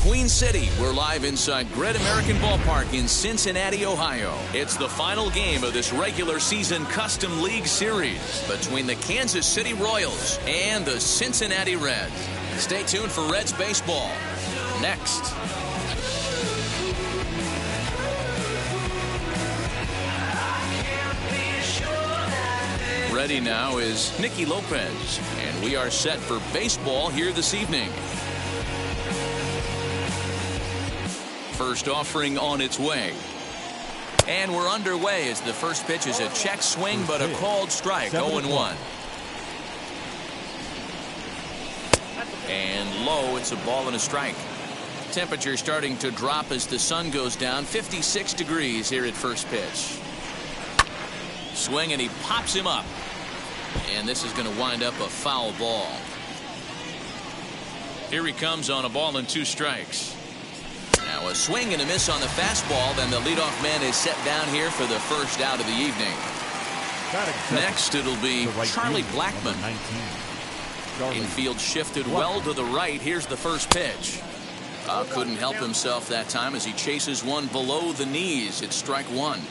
Queen City. We're live inside Great American Ballpark in Cincinnati, Ohio. It's the final game of this regular season Custom League Series between the Kansas City Royals and the Cincinnati Reds. Stay tuned for Reds baseball next. Ready now is Nicky Lopez, and we are set for baseball here this evening. First offering on its way. And we're underway as the first pitch is a check swing, but a called strike, 0-1. And low, it's a ball and a strike. Temperature starting to drop as the sun goes down, 56 degrees here at first pitch. Swing, and he pops him up. And this is going to wind up a foul ball. Here he comes on a ball and 2 strikes. Now a swing and a miss on the fastball. Then the leadoff man is set down here for the first out of the evening. Next it'll be Charlie Blackmon. Infield shifted well to the right. Here's the first pitch. Couldn't help himself that time as he chases one below the knees. It's strike 1.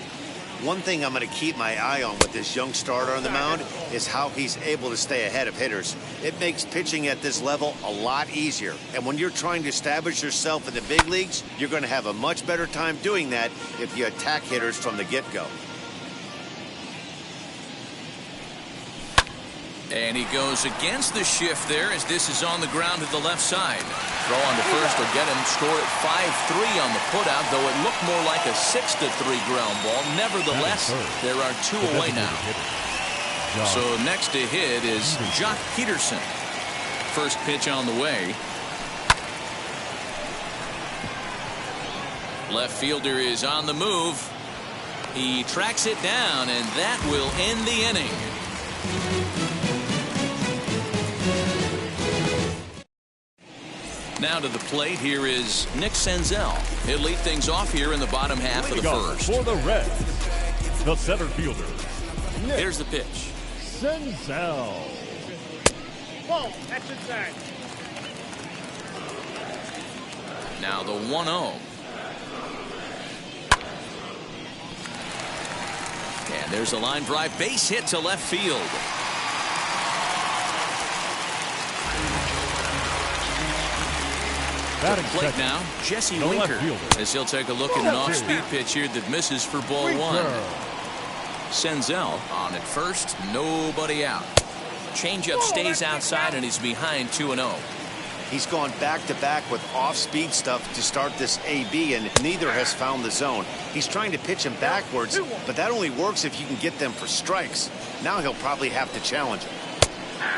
One thing I'm going to keep my eye on with this young starter on the mound is how he's able to stay ahead of hitters. It makes pitching at this level a lot easier. And when you're trying to establish yourself in the big leagues, you're going to have a much better time doing that if you attack hitters from the get-go. And he goes against the shift there as this is on the ground to the left side. Throw on to first will get him. Score at 5-3 on the putout, though it looked more like a 6-3 ground ball. Nevertheless, there are 2 away now. So next to hit is Jock Peterson. First pitch on the way. Left fielder is on the move. He tracks it down, and that will end the inning. Now to the plate, here is Nick Senzel. He'll lead things off here in the bottom half of the first. For the Reds, the center fielder, Nick Here's the pitch. Senzel. Whoa, that's inside. Now the 1-0. And there's a line drive base hit to left field. To the plate now, Jesse Winker, as he'll take a look at an off-speed pitch here that misses for ball 1. Senzel on at first, nobody out. Changeup stays outside, and he's behind 2-0. He's gone back-to-back with off-speed stuff to start this AB, and neither has found the zone. He's trying to pitch him backwards, but that only works if you can get them for strikes. Now he'll probably have to challenge him.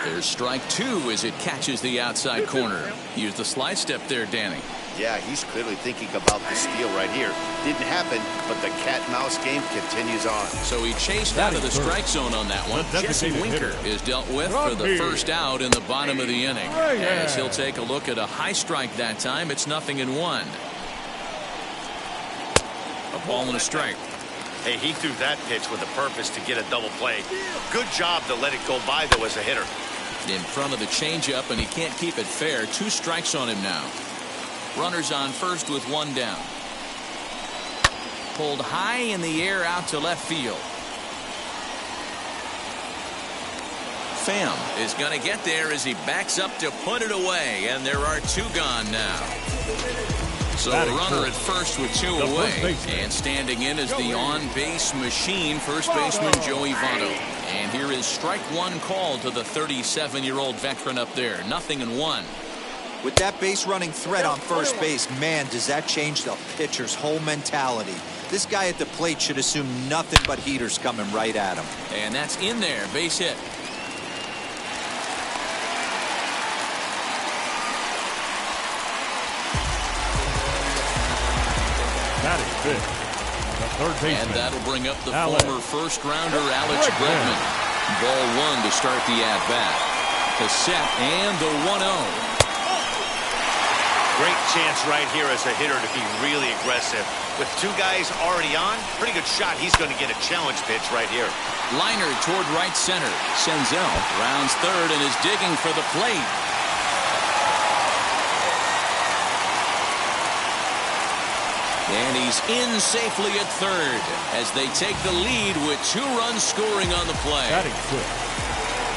There's strike 2 as it catches the outside corner. Use the slide step there, Danny. Yeah, he's clearly thinking about the steal right here. Didn't happen, but the cat-mouse game continues on. So he chased out of the strike zone on that one. Jesse Winker is dealt with for the first out in the bottom of the inning. As he'll take a look at a high strike that time, it's 0-1. A ball and a strike. Hey, he threw that pitch with a purpose to get a double play. Good job to let it go by, though, as a hitter. In front of the changeup, and he can't keep it fair. 2 strikes on him now. Runners on first with 1 down. Pulled high in the air out to left field. Pham is going to get there as he backs up to put it away, and there are 2 gone now. So a runner at first with 2 away, and standing in is the on-base machine, first baseman Joey Votto. And here is strike 1 called to the 37-year-old veteran up there. 0-1. With that base running threat on first base, man, does that change the pitcher's whole mentality. This guy at the plate should assume nothing but heaters coming right at him. And that's in there, base hit. That is big. The third baseman. And that'll bring up the former first-rounder Alex Bregman. Ball 1 to start the at-bat. To set and the 1-0. Great chance right here as a hitter to be really aggressive. With 2 guys already on, pretty good shot. He's going to get a challenge pitch right here. Liner toward right center. Senzel rounds third and is digging for the plate. And he's in safely at third as they take the lead with 2 runs scoring on the play. Batting quick.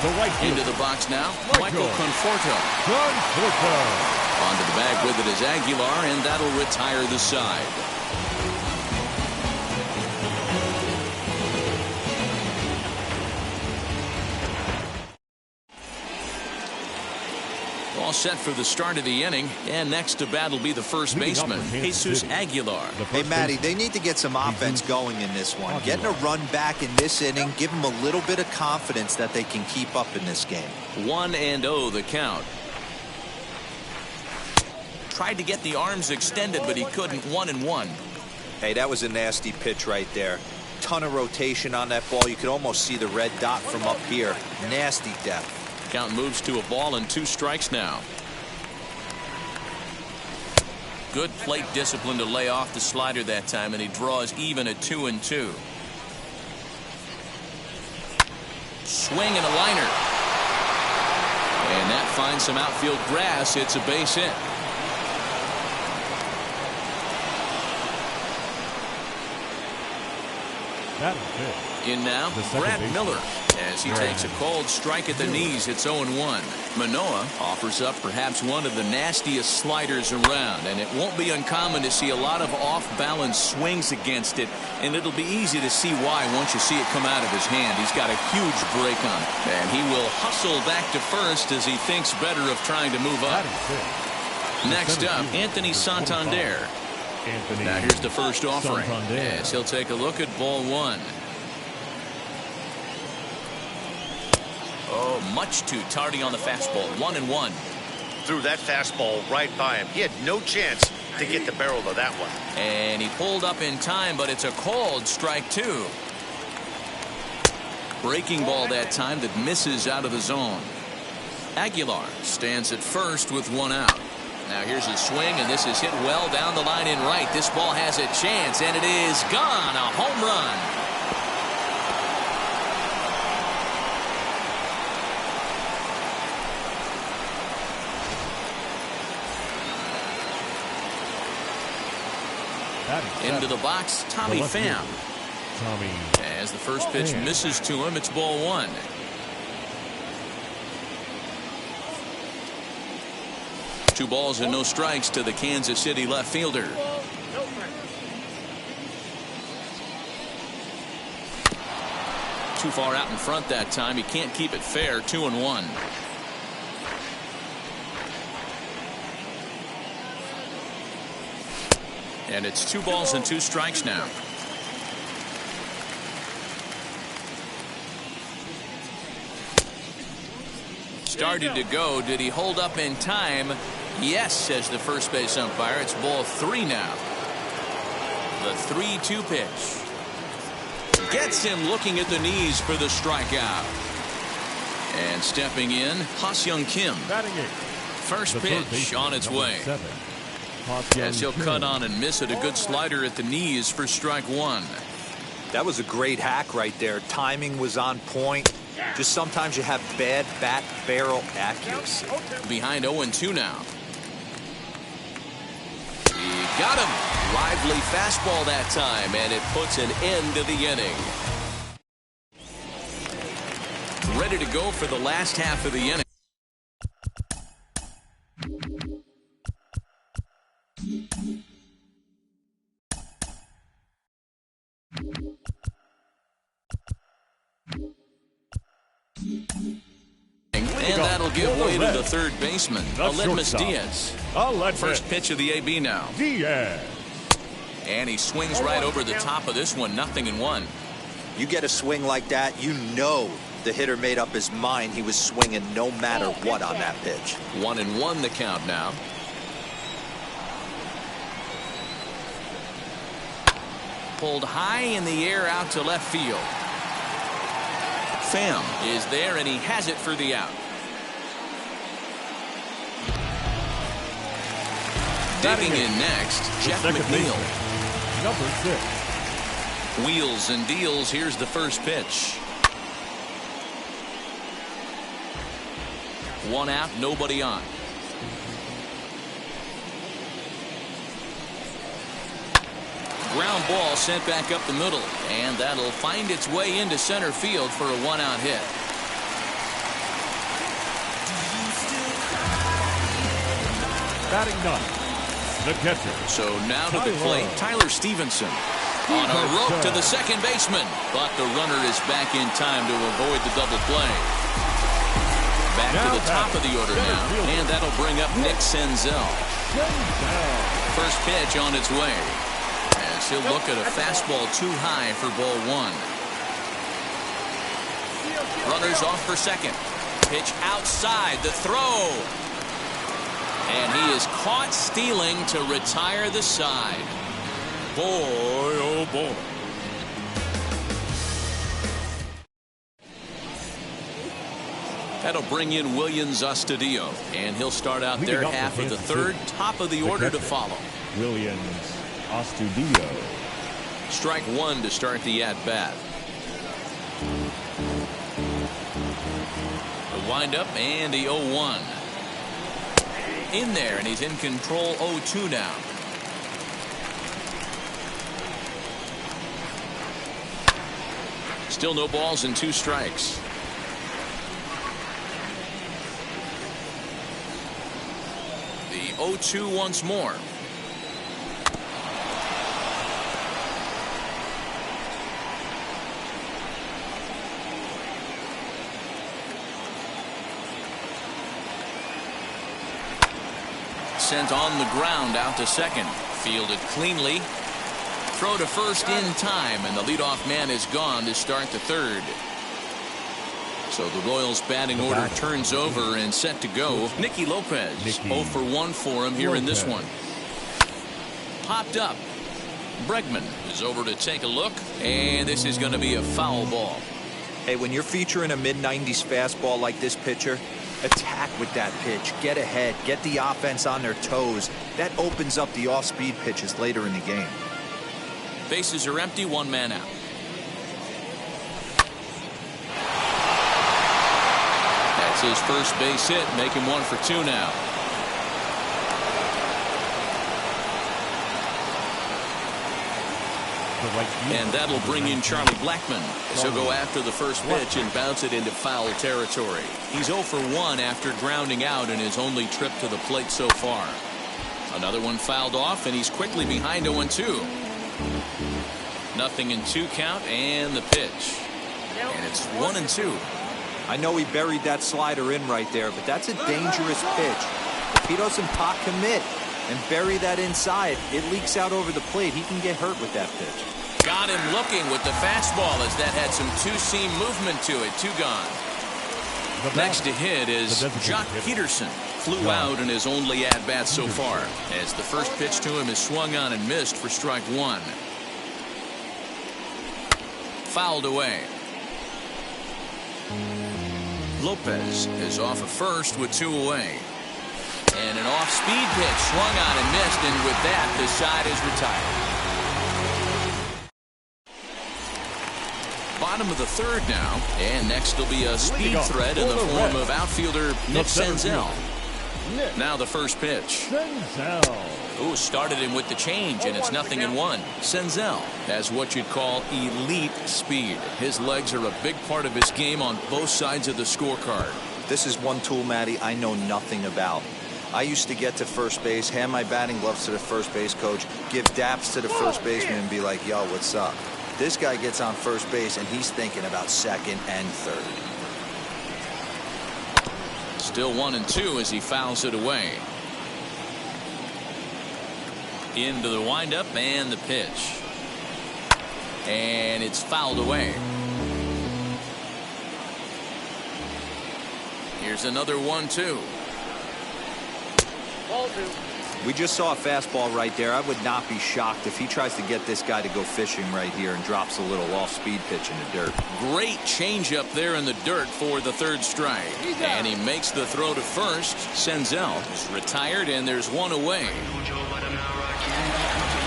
The right Into fielder, the box now, Michael Conforto. Onto the bag with it is Aguilar, and that'll retire the side. All set for the start of the inning, and next to bat will be the first baseman, Jesus Aguilar. Hey, Matty, they need to get some offense going in this one. Getting a run back in this inning, give them a little bit of confidence that they can keep up in this game. 1-0 the count. Tried to get the arms extended, but he couldn't. 1-1. Hey, that was a nasty pitch right there. Ton of rotation on that ball. You could almost see the red dot from up here. Nasty depth. Count moves to a ball and 2 strikes now. Good plate discipline to lay off the slider that time, and he draws even at 2-2. Swing and a liner. And that finds some outfield grass. It's a base hit. In now, Brad Miller, as he takes a cold strike at the knees. It's 0-1. Manoah offers up perhaps one of the nastiest sliders around, and it won't be uncommon to see a lot of off-balance swings against it, and it'll be easy to see why once you see it come out of his hand. He's got a huge break on it, and he will hustle back to first as he thinks better of trying to move up. Next up, Anthony Santander. Now here's the first offering, as he'll take a look at ball 1. Oh, much too tardy on the fastball. 1-1. Threw that fastball right by him. He had no chance to get the barrel of that one. And he pulled up in time, but it's a called strike 2. Breaking ball that time that misses out of the zone. Aguilar stands at first with 1 out. Now here's a swing, and this is hit well down the line in right. This ball has a chance, and it is gone. A home run. Into the box, Tommy Pham. As the first pitch misses to him, it's ball 1. Two balls and no strikes to the Kansas City left fielder. Too far out in front that time. He can't keep it fair. 2-1. And it's 2 balls and 2 strikes now. Started to go. Did he hold up in time? Yes, says the first base umpire. It's ball 3 now. The 3-2 pitch. Gets him looking at the knees for the strikeout. And stepping in, Ha-Seong Kim. First pitch on its way. As he'll cut on and miss it. A good slider at the knees for strike 1. That was a great hack right there. Timing was on point. Just sometimes you have bad bat barrel accuracy. Behind 0-2 now. He got him. Lively fastball that time, and it puts an end to the inning. Ready to go for the last half of the inning. And that'll give way to the third baseman, Aledmys Diaz. First pitch of the AB now. And he swings right over the top of this one. 0-1. You get a swing like that, you know the hitter made up his mind he was swinging no matter what on that pitch. 1-1 the count now. Pulled high in the air out to left field. Pham is there, and he has it for the out. Digging in next, Jeff McNeil. Number 6. Wheels and deals. Here's the first pitch. 1 out, nobody on. ground ball sent back up the middle, and that'll find its way into center field for a one-out hit. Batting ninth, the catcher. So now to the plate, Tyler Stevenson. On a rope to the second baseman, but the runner is back in time to avoid the double play. Back to the top of the order now, and that'll bring up Nick Senzel. First pitch on its way, as he'll look at a fastball too high for ball one. Runners off for second. Pitch outside, the throw. And he is caught stealing to retire the side. Boy, oh boy. That'll bring in Williams Astudillo, and he'll start out their half of the third, top of the order to follow. Williams Astudillo. Strike one to start the at-bat. The windup and the 0-1. In there, and he's in control. 0-2 now. Still no balls and 2 strikes. The 0-2 once more. Sent on the ground out to second. Fielded cleanly. Throw to first in time, and the leadoff man is gone to start the third. So the Royals batting order turns over and set to go. Nicky Lopez, 0 for 1 for him here in this one. Popped up. Bregman is over to take a look, and this is going to be a foul ball. Hey, when you're featuring a mid-90s fastball like this pitcher, attack with that pitch. Get ahead. Get the offense on their toes. That opens up the off-speed pitches later in the game. Bases are empty, 1 man out. That's his first base hit, make him 1 for 2 now. And that'll bring in Charlie Blackmon, as he'll go after the first pitch and bounce it into foul territory. He's 0 for 1 after grounding out in his only trip to the plate so far. Another one fouled off, and he's quickly behind 0-2. Nothing in 2 count, and the pitch. And it's 1-2. I know he buried that slider in right there, but that's a dangerous pitch. If he doesn't pot commit and bury that inside, it leaks out over the plate. He can get hurt with that pitch. Got him looking with the fastball, as that had some two-seam movement to it. 2 gone. Next to hit is Jock Peterson. Flew out in his only at-bat so far, as the first pitch to him is swung on and missed for strike 1. Fouled away. Lopez is off of first with 2 away. And an off-speed pitch swung on and missed, and with that, the side is retired. Bottom of the third now, and next will be a speed threat in the form of outfielder Nick Senzel. Now the first pitch. Ooh, started him with the change, and it's 0-1. Senzel has what you'd call elite speed. His legs are a big part of his game on both sides of the scorecard. This is one tool, Matty, I know nothing about. I used to get to first base, hand my batting gloves to the first base coach, give daps to the first baseman, and be like, yo, what's up? This guy gets on first base, and he's thinking about second and third. Still 1-2 as he fouls it away. Into the windup and the pitch. And it's fouled away. Here's another 1-2. We just saw a fastball right there. I would not be shocked if he tries to get this guy to go fishing right here and drops a little off-speed pitch in the dirt. Great changeup there in the dirt for the third strike. And he makes the throw to first. Senzel is retired, and there's 1 away.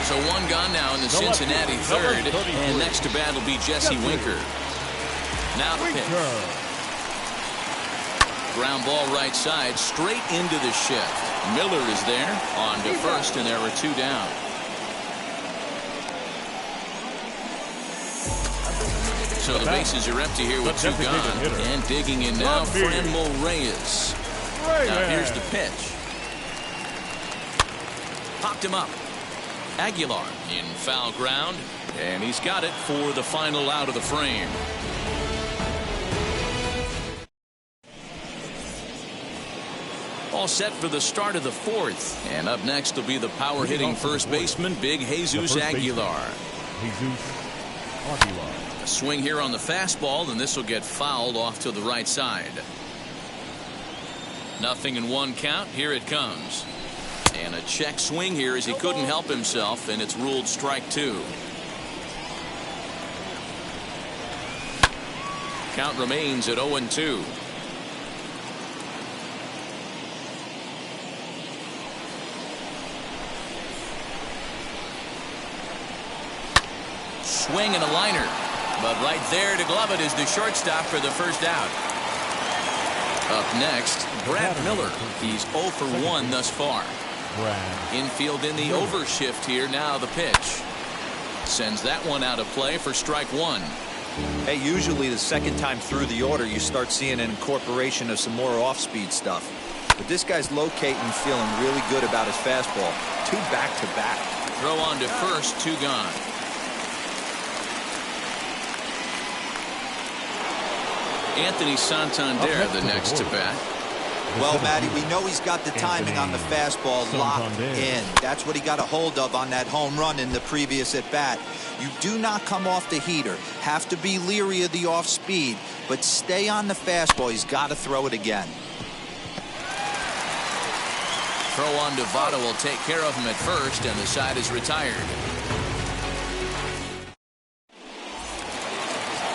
So 1 gone now in the Cincinnati third. And next to bat will be Jesse Winker. Now the pitch. Ground ball right side, straight into the shift. Miller is there on to first, and there are 2 down. So the bases are empty here with two gone. And digging in now, Franmil Reyes. Now here's the pitch. Popped him up. Aguilar in foul ground. And he's got it for the final out of the frame. All set for the start of the fourth. And up next will be the power hitting first baseman, Big Jesus Aguilar. A swing here on the fastball, and this will get fouled off to the right side. 0-1 count. Here it comes. And a check swing here as he couldn't help himself, and it's ruled strike two. Count remains at 0-2. Swing and a liner, but right there to glove it is the shortstop for the first out. Up next, Brad Miller. He's 0 for 1 thus far. Infield in the overshift here. Now the pitch sends that one out of play for strike one. Hey, usually the second time through the order you start seeing an incorporation of some more off-speed stuff. But this guy's locating, feeling really good about his fastball. 2 back-to-back. Throw on to first, 2 gone. Anthony Santander the next to bat. Well, Matty, we know he's got the timing on the fastball locked in. That's what he got a hold of on that home run in the previous at-bat. You do not come off the heater. Have to be leery of the off-speed, but stay on the fastball. He's got to throw it again. Throw on to Votto will take care of him at first, and the side is retired.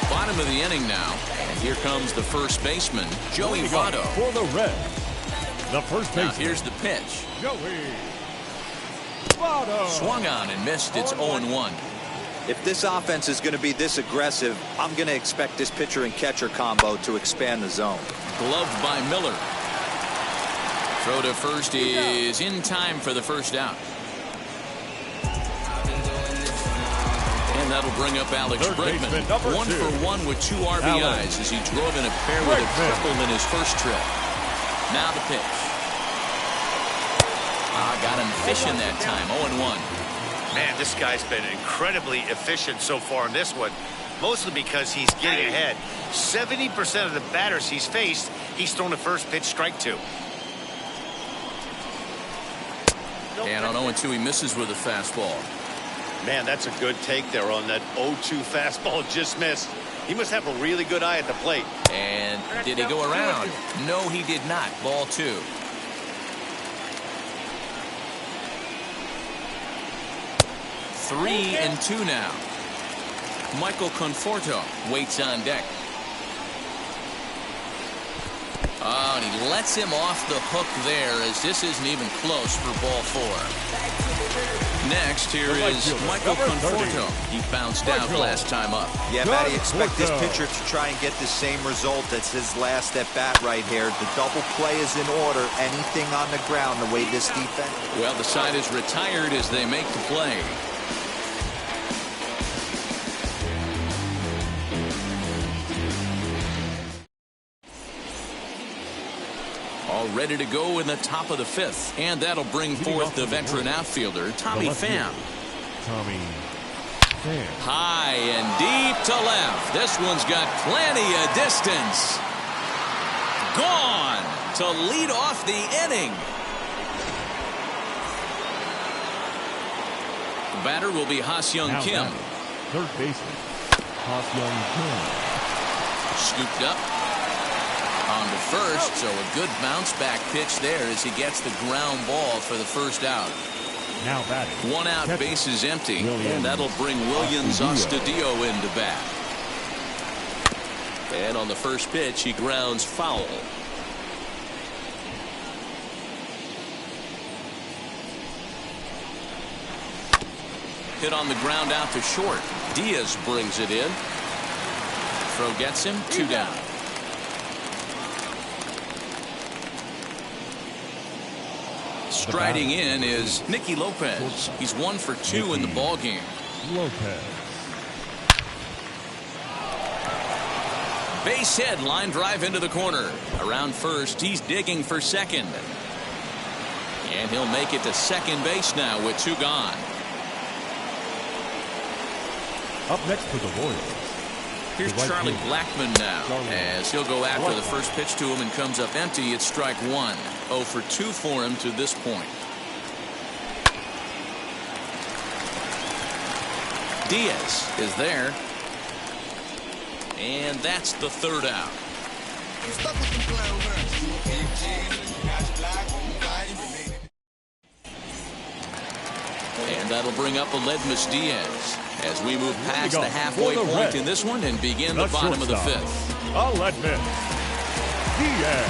Bottom of the inning now. And here comes the first baseman, Joey Votto. For the Reds, the first baseman. Now here's the pitch. Joey Votto. Swung on and missed. It's 0-1. If this offense is going to be this aggressive, I'm going to expect this pitcher and catcher combo to expand the zone. Gloved by Miller. Throw to first is in time for the first out. And that'll bring up Alex Bregman. 1 for 1 with 2 RBIs as he drove in a pair with a triple in his first trip. Now the pitch. Got him fishing that time. 0-1. Man, this guy's been incredibly efficient so far in this one. Mostly because he's getting ahead. 70% of the batters he's faced, he's thrown the first pitch, strike 2. And on 0-2, he misses with a fastball. Man, that's a good take there on that 0-2 fastball just missed. He must have a really good eye at the plate. And did he go around? No, he did not. Ball 2. Three and 2 now. Michael Conforto waits on deck. Oh, and he lets him off the hook there as this isn't even close for ball 4. Next, here is Michael Conforto. He bounced out last time up. Yeah, Matty, expect this pitcher to try and get the same result as his last at-bat right here. The double play is in order. Anything on the ground, the way this defense... Well, the side is retired as they make the play. All ready to go in the top of the 5th. And that'll bring forth the veteran outfielder, Tommy Pham. High and deep to left. This one's got plenty of distance. Gone to lead off the inning. The batter will be Ha-Seong Kim. Third baseman, Ha-Seong Kim. Scooped up. On to first, so a good bounce back pitch there as he gets the ground ball for the first out. Now batting. 1 out, bases empty, and that'll bring Williams Astudillo into bat. And on the first pitch, he grounds foul. Hit on the ground out to short. Diaz brings it in. Throw gets him, 2 down. Striding in is Nicky Lopez. He's 1 for 2 in the ball game. Lopez. Base hit, line drive into the corner. Around first, he's digging for second. And he'll make it to second base now with 2 gone. Up next for the Royals. Here's Charlie Blackmon now, as he'll go after the first pitch to him and comes up empty. It's strike 1. 0 for 2 for him to this point. Diaz is there. And that's the 3rd out. And that'll bring up Aledmys Diaz as we move past the halfway point in this one and begin the bottom of the 5th. Aledmys Diaz.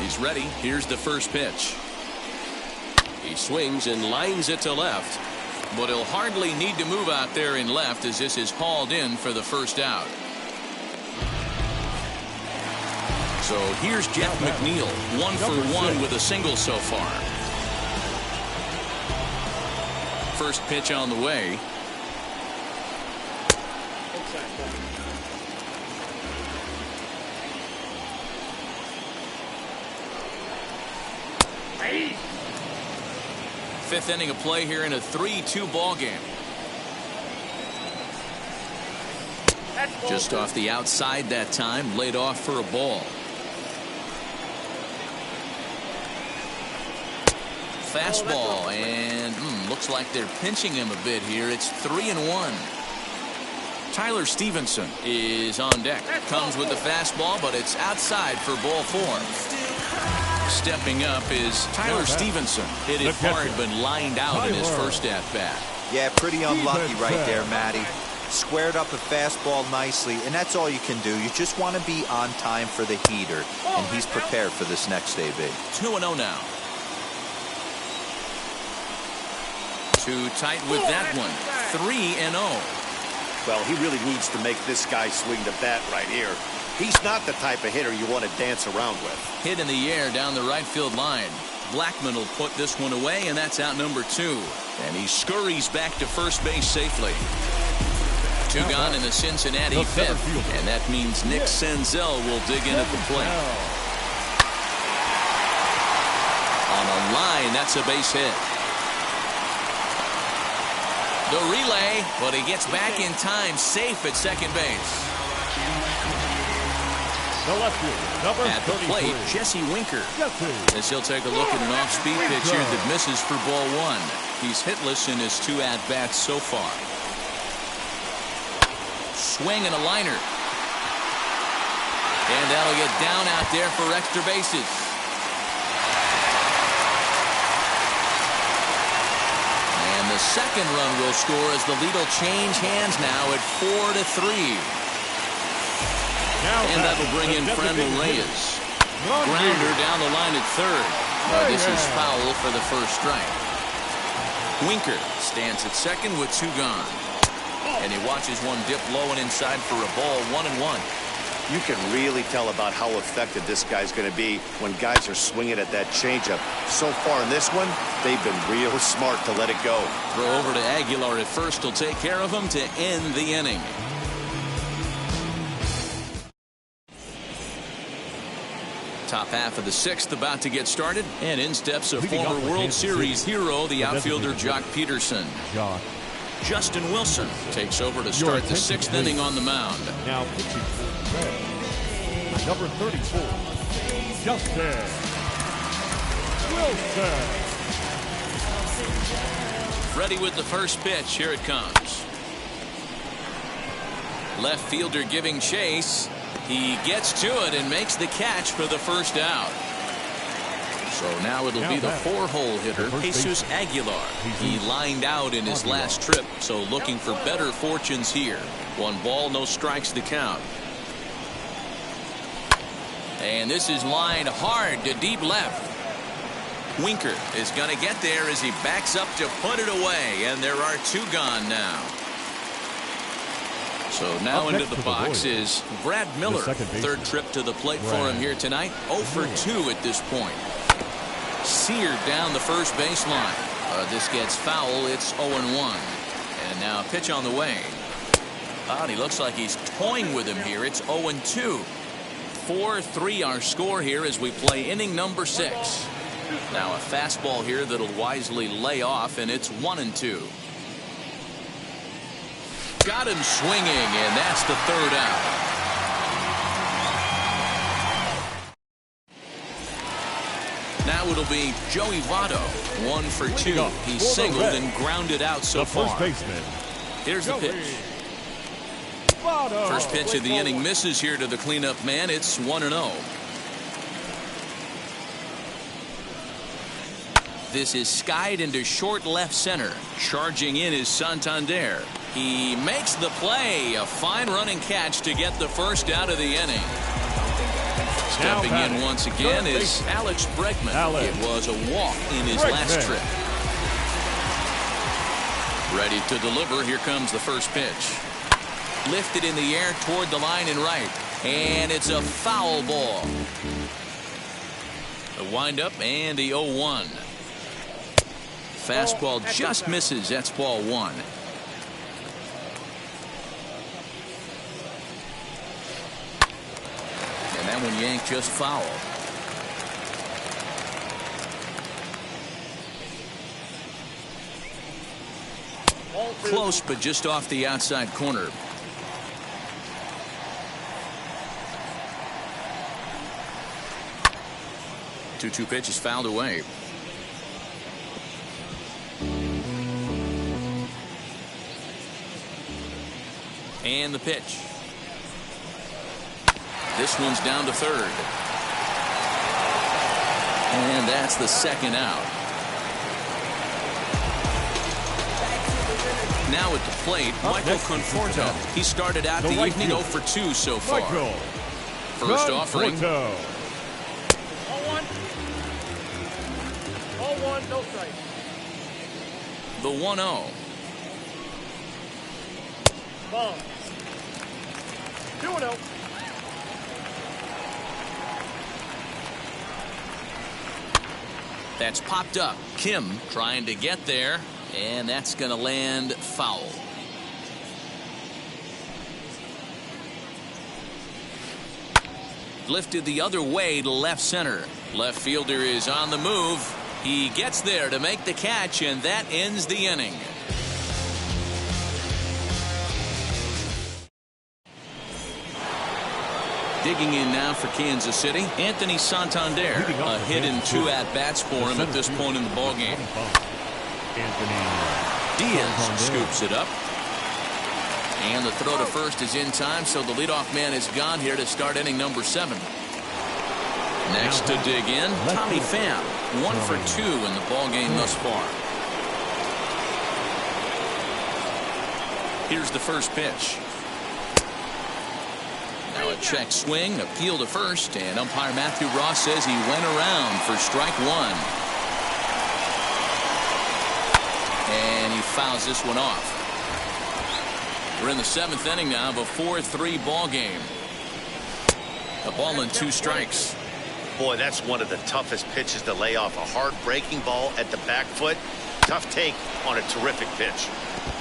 He's ready. Here's the first pitch. He swings and lines it to left, but he'll hardly need to move out there in left as this is hauled in for the first out. So here's Jeff McNeil, 1 for 1 with a single so far. First pitch on the way. Fifth inning of play here in a 3-2 ball game. Just off the outside that time, laid off for a ball. Fastball, and looks like they're pinching him a bit here. It's 3-1. Tyler Stevenson is on deck. Comes with the fastball, but it's outside for ball 4. Stepping up is Tyler Stevenson. Hit it hard, but lined out in his first at-bat. Yeah, pretty unlucky right there, Matty. Squared up a fastball nicely, and that's all you can do. You just want to be on time for the heater, and he's prepared for this next AB. 2-0 now. Too tight with that one. 3-0. Well, he really needs to make this guy swing the bat right here. He's not the type of hitter you want to dance around with. Hit in the air down the right field line. Blackmon will put this one away, and that's out number 2. And he scurries back to first base safely. 2 gone in the Cincinnati 5th, and that means Nick Senzel will dig in at the plate. On a line, that's a base hit. The relay, but he gets back in time, safe at second base. At the plate, Jesse Winker, as he'll take a look at an off-speed pitch here that misses for ball 1. He's hitless in his 2 at-bats so far. Swing and a liner. And that'll get down out there for extra bases. And the second run will score as the lead will change hands now at 4-3. And that'll bring in Franmil Reyes. Grounder down the line at 3rd. This is foul for the first strike. Winker stands at second with 2 gone. And he watches one dip low and inside for a ball. 1-1. You can really tell about how effective this guy's going to be when guys are swinging at that changeup. So far in this one, they've been real smart to let it go. Throw over to Aguilar at first will take care of him to end the inning. Top half of the 6th about to get started, and in steps a former World Series hero, the outfielder Jock Peterson. Justin Wilson takes over to start the 6th inning on the mound. Now pitching number 34, Justin Wilson. Ready with the first pitch. Here it comes. Left fielder giving chase. He gets to it and makes the catch for the first out. So now it'll be the 4-hole hitter, Jesus Aguilar. He lined out in his last trip, so looking for better fortunes here. 1 ball, no strikes to count. And this is lined hard to deep left. Winker is going to get there as he backs up to put it away, and there are 2 gone now. So now into the box is Brad Miller. 3rd trip to the plate for him here tonight. 0 for 2 at this point. Seared down the first baseline. A This gets foul. It's 0-1. And now a pitch on the way. And he looks like he's toying with him here. It's 0-2. 4-3 our score here as we play inning number 6. Now a fastball here that'll wisely lay off, and it's 1-2. Got him swinging, and that's the 3rd out. Now it'll be Joey Votto, 1 for 2. He's singled and grounded out so far. First baseman. Here's the pitch. First pitch of the inning misses here to the cleanup man. It's 1-0. This is skied into short left center. Charging in is Santander. He makes the play. A fine running catch to get the first out of the inning. Stepping in once again is Alex Bregman. It was a walk in his last trip. Ready to deliver. Here comes the first pitch. Lifted in the air toward the line and right. And it's a foul ball. The windup and the 0-1. Fastball just misses. That's ball 1. And that one yanked just foul. Close, but just off the outside corner. Two pitches fouled away. And the pitch. This one's down to 3rd. And that's the 2nd out. Now at the plate, Michael Conforto. He started out the evening 0 for 2 so far. First offering. 0-1. 0-1, no strike. The 1-0. Ball. 2-0. That's popped up. Kim trying to get there, and that's going to land foul. Lifted the other way to left center. Left fielder is on the move. He gets there to make the catch, and that ends the inning. Digging in now for Kansas City, Anthony Santander. A hit and 2 at-bats for him at this point in the ballgame. Diaz scoops it up. And the throw to first is in time, so the leadoff man is gone here to start inning number 7. Next to dig in, Tommy Pham. 1 for 2 in the ballgame thus far. Here's the first pitch. Now a check swing, appeal to first, and umpire Matthew Ross says he went around for strike 1. And he fouls this one off. We're in the 7th inning now of a 4-3 ball game. A ball and 2 strikes. Boy, that's one of the toughest pitches to lay off. A hard breaking ball at the back foot. Tough take on a terrific pitch.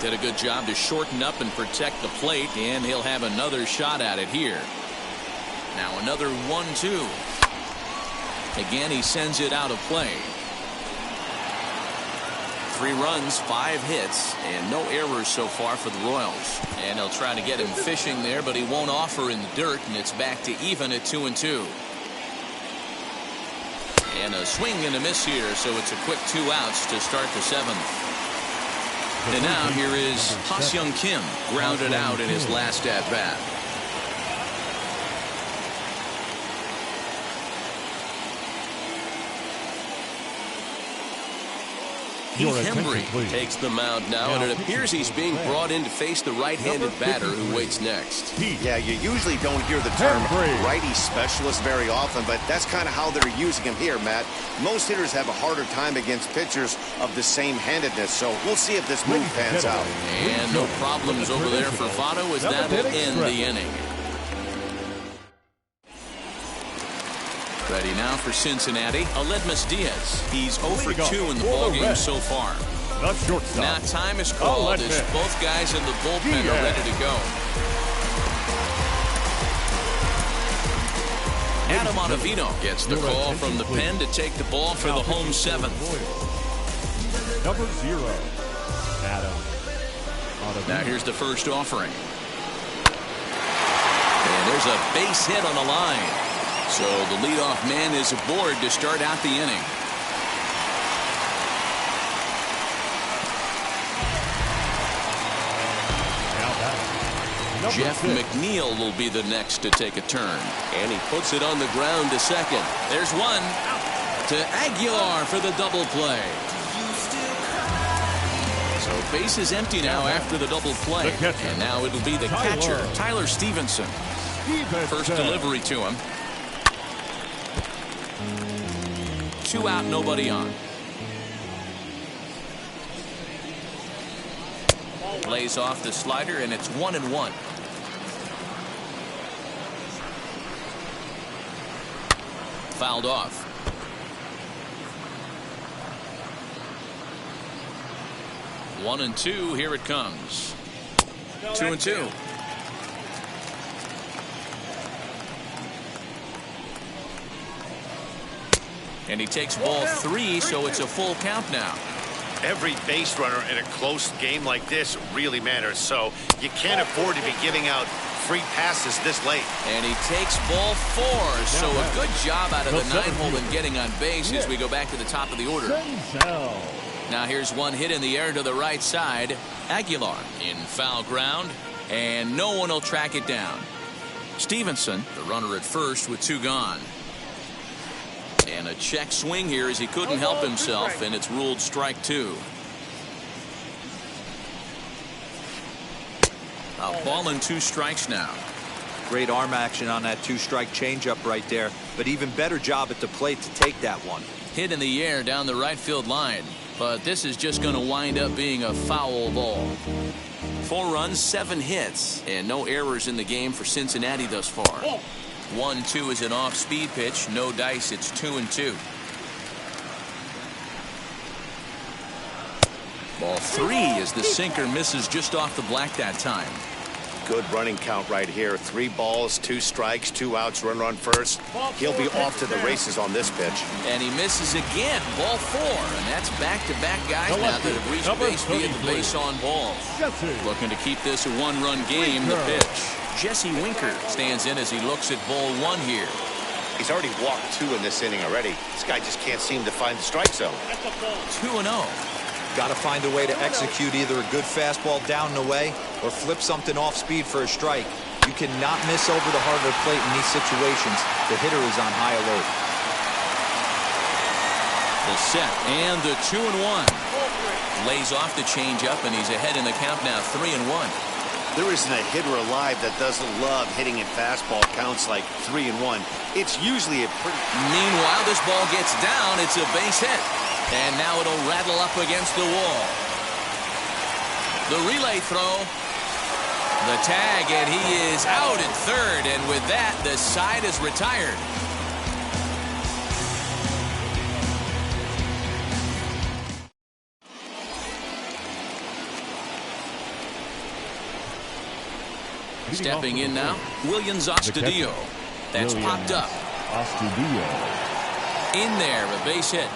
Did a good job to shorten up and protect the plate, and he'll have another shot at it here. Now another 1-2. Again, he sends it out of play. 3 runs, 5 hits, and no errors so far for the Royals. And they'll try to get him fishing there, but he won't offer in the dirt, and it's back to even at 2-2. And a swing and a miss here, so it's a quick 2 outs to start the 7th. And now here is Ha-Seong Kim, grounded out in his last at-bat. Heath Hembry takes the mound now, and it appears he's being brought in to face the right-handed batter who waits next. Yeah, you usually don't hear the term righty specialist very often, but that's kind of how they're using him here, Matt. Most hitters have a harder time against pitchers of the same handedness, so we'll see if this move pans out. And no problems over there for Votto as that will end the inning. Ready now for Cincinnati, Aledmus Diaz. He's 0 for 2 in the ballgame so far. The shortstop. Now time is called as both guys in the bullpen are ready to go. Adam Ottavino gets the call from the pen to take the ball for the home seventh. Number 0, Adam Ottavino. Now here's the first offering. And there's a base hit on the line. So the leadoff man is aboard to start out the inning. Jeff McNeil will be the next to take a turn. And he puts it on the ground to second. There's one to Aguilar for the double play. So base is empty now after the double play. And now it'll be the catcher, Tyler Stevenson. First delivery to him. 2 out, nobody on. Lays off the slider, and it's 1-1. Fouled off. One and two. Here it comes. 2-2. And he takes ball 3, so it's a full count now. Every base runner in a close game like this really matters, so you can't afford to be giving out free passes this late. And he takes ball 4, so a good job out of the 9-hole in getting on base as we go back to the top of the order. Now here's one hit in the air to the right side. Aguilar in foul ground, and no one will track it down. Stevenson, the runner at first with 2 gone. And a check swing here as he couldn't help himself, and it's ruled strike 2. A ball and 2 strikes now. Great arm action on that 2-strike changeup right there, but even better job at the plate to take that one. Hit in the air down the right field line, but this is just going to wind up being a foul ball. 4 runs, 7 hits, and no errors in the game for Cincinnati thus far. 1-2 is an off-speed pitch. No dice. It's 2-2. Ball 3 as the sinker misses just off the black that time. Good running count right here. 3 balls, 2 strikes, 2 outs, runner on first. He'll be off to the races on this pitch. And he misses again. Ball 4. And that's back-to-back guys now that have reached base via the base on balls. Looking to keep this a 1-run game. The pitch. Jesse Winker stands in as he looks at ball 1 here. He's already walked 2 in this inning already. This guy just can't seem to find the strike zone. 2-0. Got to find a way to execute either a good fastball down and away or flip something off speed for a strike. You cannot miss over the heart of the plate in these situations. The hitter is on high alert. The set and the 2-1. Lays off the changeup, and he's ahead in the count now, 3-1. There isn't a hitter alive that doesn't love hitting in fastball counts like 3-1. It's usually a pretty... Meanwhile, this ball gets down. It's a base hit. And now it'll rattle up against the wall. The relay throw. The tag, and he is out at third. And with that, the side is retired. Stepping in now, Williams Astudillo. That's popped up. Astudillo. In there, a base hit.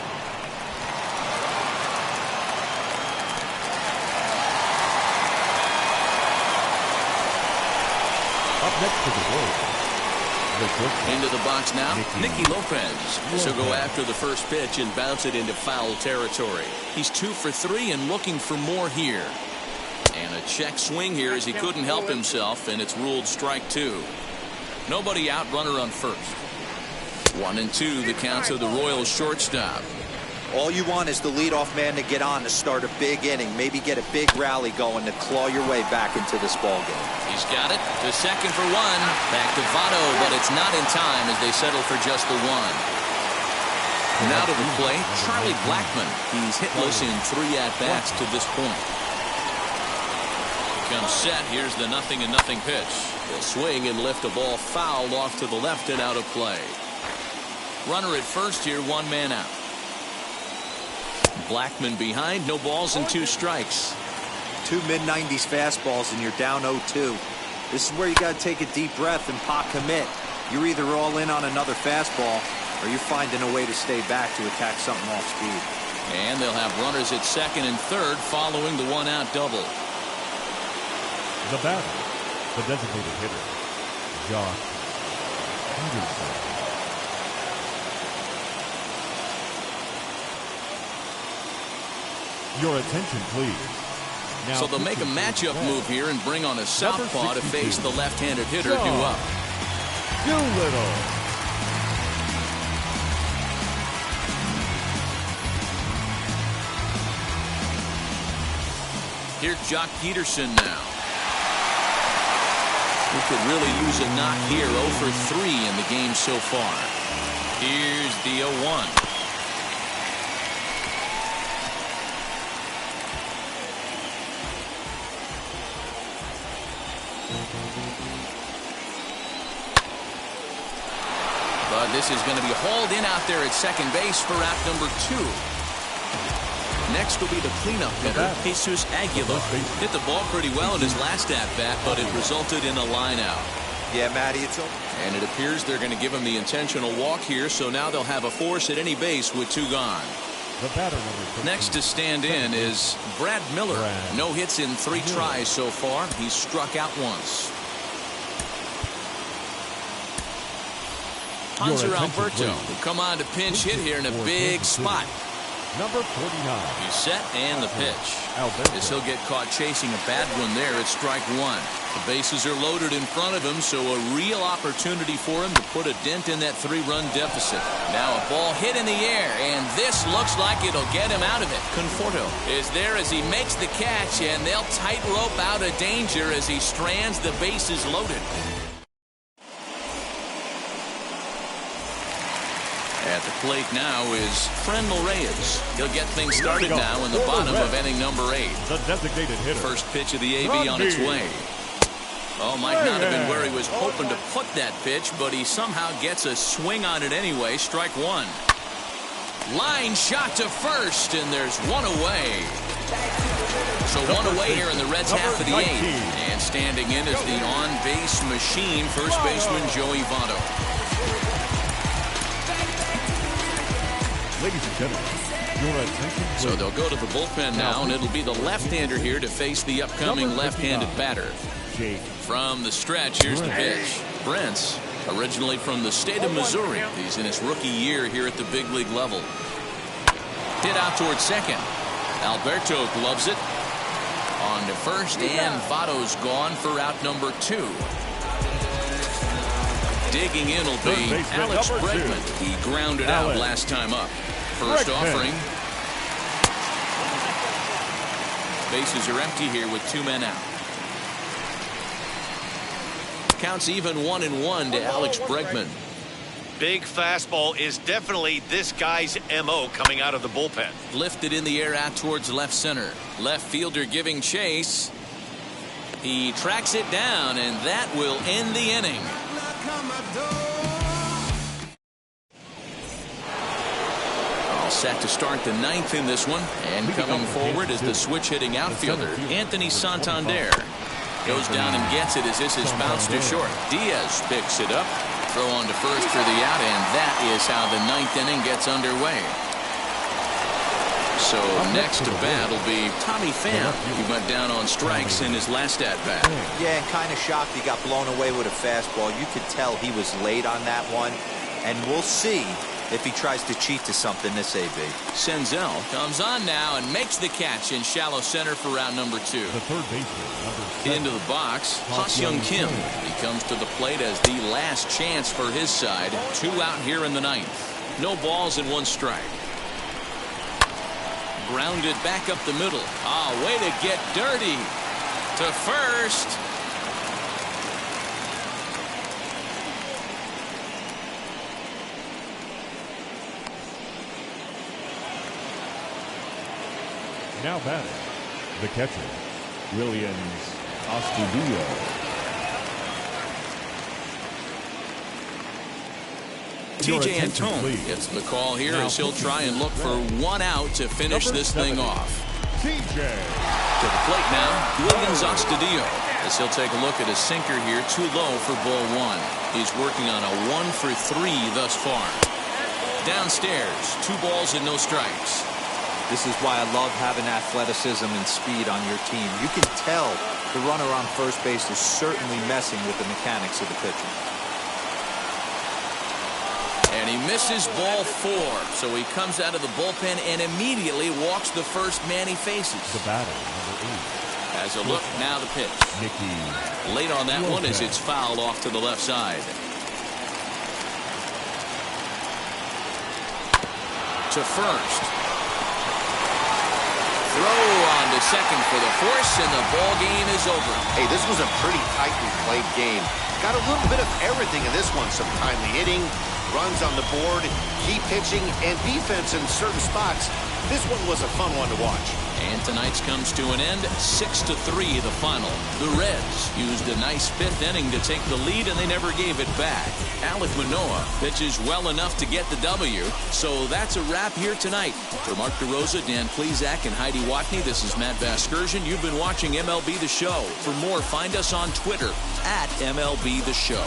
Up next to the wall. Into the box now, Nicky Lopez. This will go after the first pitch and bounce it into foul territory. He's 2 for 3 and looking for more here. And a check swing here as he couldn't help himself, and it's ruled strike 2. Nobody out, runner on first. 1-2, the count to the Royals shortstop. All you want is the leadoff man to get on to start a big inning, maybe get a big rally going to claw your way back into this ball game. He's got it to second for 1. Back to Votto, but it's not in time as they settle for just the 1. Now to the plate, Charlie Blackmon. He's hitless in 3 at-bats to this point. Comes set. Here's the 0-0 pitch. He'll swing and lift a ball fouled off to the left and out of play. Runner at first here, 1 man out. Blackman behind, no balls and 2 strikes. 2 mid-90s fastballs and you're down 0-2. This is where you got to take a deep breath and pot commit. You're either all in on another fastball or you're finding a way to stay back to attack something off speed. And they'll have runners at second and third following the 1-out double. The batter, the designated hitter, Josh Peterson. Your attention, please. Now, so they'll make a matchup move here and bring on a southpaw to face the left-handed hitter due up. Doolittle. Here's Jock Peterson now. We could really use a knock here. 0 for 3 in the game so far. Here's the 0-1. But this is going to be hauled in out there at second base for out number 2. Next will be the cleanup hitter, Jesus Aguilar. Hit the ball pretty well in his last at-bat, but it resulted in a line out. Yeah, Matty, it's over. And it appears they're going to give him the intentional walk here, so now they'll have a force at any base with 2 gone. Next to stand in is Brad Miller. No hits in 3 tries so far. He's struck out once. Hanser Alberto will come on to pinch hit here in a big spot. Number 49. He's set and the pitch. As he'll get caught chasing a bad one there at strike 1. The bases are loaded in front of him, so a real opportunity for him to put a dent in that 3-run deficit. Now a ball hit in the air, and this looks like it'll get him out of it. Conforto is there as he makes the catch, and they'll tightrope out of danger as he strands the bases loaded. At the plate now is Frenmel Reyes. He'll get things started now in the bottom of inning number 8. The designated hitter. First pitch of the AB on its way. Oh, might not have been where he was hoping to put that pitch, but he somehow gets a swing on it anyway. Strike 1. Line shot to first, and there's 1 away. So 1 away here in the Reds' half of the 8th. And standing in is the on-base machine, first baseman Joey Votto. Ladies and gentlemen, your attention. So they'll go to the bullpen now, and it'll be the left-hander here to face the upcoming left-handed batter. From the stretch, here's the pitch. Brent's originally from the state of Missouri. He's in his rookie year here at the big league level. Hit out towards second. Alberto gloves it. On to first, and Votto's gone for out number 2. Digging in will be Alex Bregman. He grounded out last time up. First offering. Bases are empty here with 2 men out. Counts even 1-1 to Alex Bregman. Big fastball is definitely this guy's MO coming out of the bullpen. Lifted in the air out towards left center. Left fielder giving chase. He tracks it down, and that will end the inning. All set to start the 9th in this one. And coming forward is the switch-hitting outfielder, Anthony Santander. Goes down and gets it as this is bounced to short. Diaz picks it up. Throw on to first for the out, and that is how the 9th inning gets underway. So next to bat will be Tommy Pham. He went down on strikes in his last at-bat. Yeah, and kind of shocked he got blown away with a fastball. You could tell he was late on that one, and we'll see if he tries to cheat to something this AB. Senzel comes on now and makes the catch in shallow center for round number 2. The third baseman, number 7. Into the box, Ha-Seong Kim. He comes to the plate as the last chance for his side. 2 out here in the 9th. No balls and 1 strike. Grounded back up the middle. Ah, way to get dirty. To first. Now batting, the catcher, Williams Astudillo. TJ Antone gets the call here as he'll try and look for one out to finish this thing off. TJ. To the plate now, Williams Astudillo, as he'll take a look at a sinker here, too low for ball one. He's working on a 1-for-3 thus far. Downstairs, 2 balls and no strikes. This is why I love having athleticism and speed on your team. You can tell the runner on first base is certainly messing with the mechanics of the pitcher. And he misses ball 4, so he comes out of the bullpen and immediately walks the first man he faces. The batter, number 8. As a look, now the pitch. Mickey. Late on that one as it's fouled off to the left side. To first. Throw on to second for the force, and the ball game is over. Hey, this was a pretty tightly played game. Got a little bit of everything in this one. Some timely hitting, runs on the board, key pitching, and defense in certain spots. This one was a fun one to watch. And tonight's comes to an end, 6-3 the final. The Reds used a nice 5th inning to take the lead, and they never gave it back. Alek Manoah pitches well enough to get the W, so that's a wrap here tonight. For Mark DeRosa, Dan Plesac, and Heidi Watney, this is Matt Vasgersian. You've been watching MLB The Show. For more, find us on Twitter at MLB The Show.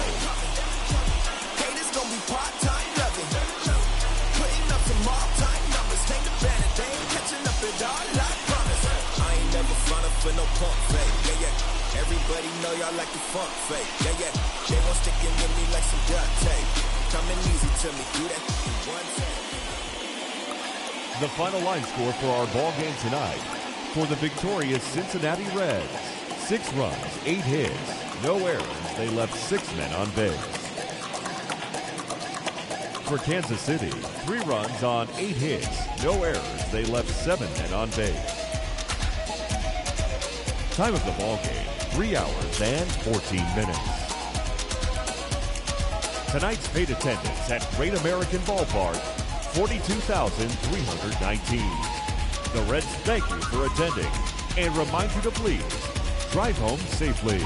For no pump fake, yeah. Everybody know y'all like the funk fake, yeah. They won't stick in with me like some duct tape. Coming easy to me, do that in one take. The final line score for our ball game tonight. For the victorious Cincinnati Reds, 6 runs, 8 hits, no errors. They left 6 men on base. For Kansas City, 3 runs on 8 hits, no errors. They left 7 men on base. Time of the ball game, 3 hours and 14 minutes. Tonight's paid attendance at Great American Ballpark, 42,319. The Reds thank you for attending and remind you to please drive home safely.